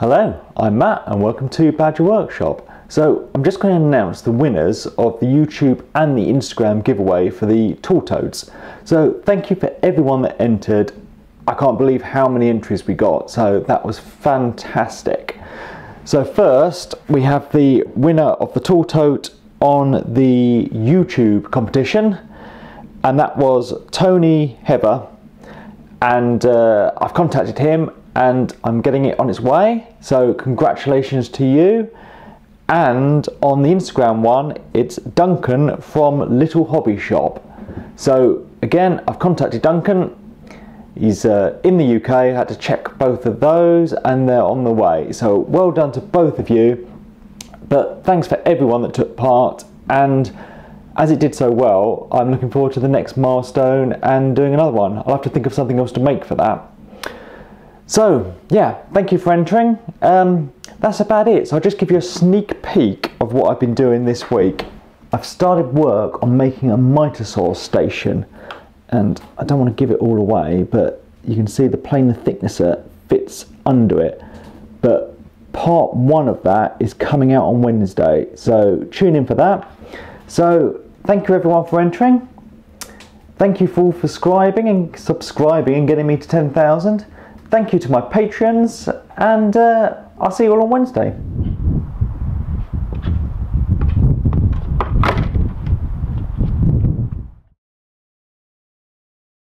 Hello, I'm Matt and welcome to Badger Workshop. So I'm just going to announce the winners of the YouTube and the Instagram giveaway for the Tool Totes. So thank you for everyone that entered. I can't believe how many entries we got, so that was fantastic. So first we have the winner of the Tool Tote on the YouTube competition, and that was Tony Heather, and I've contacted him and I'm getting it on its way, so congratulations to you. And on the Instagram one, it's Duncan from Little Hobby Shop. So again, I've contacted Duncan. He's in the UK. I had to check both of those and they're on the way. So well done to both of you. But thanks for everyone that took part, and as it did so well, I'm looking forward to the next milestone and doing another one. I'll have to think of something else to make for that. So yeah, thank you for entering. That's about it. So I'll just give you a sneak peek of what I've been doing this week. I've started work on making a miter-saw station, and I don't want to give it all away, but you can see the planer thicknesser fits under it. But part one of that is coming out on Wednesday, so tune in for that. So thank you everyone for entering. Thank you for subscribing and getting me to 10,000. Thank you to my patrons, and I'll see you all on Wednesday.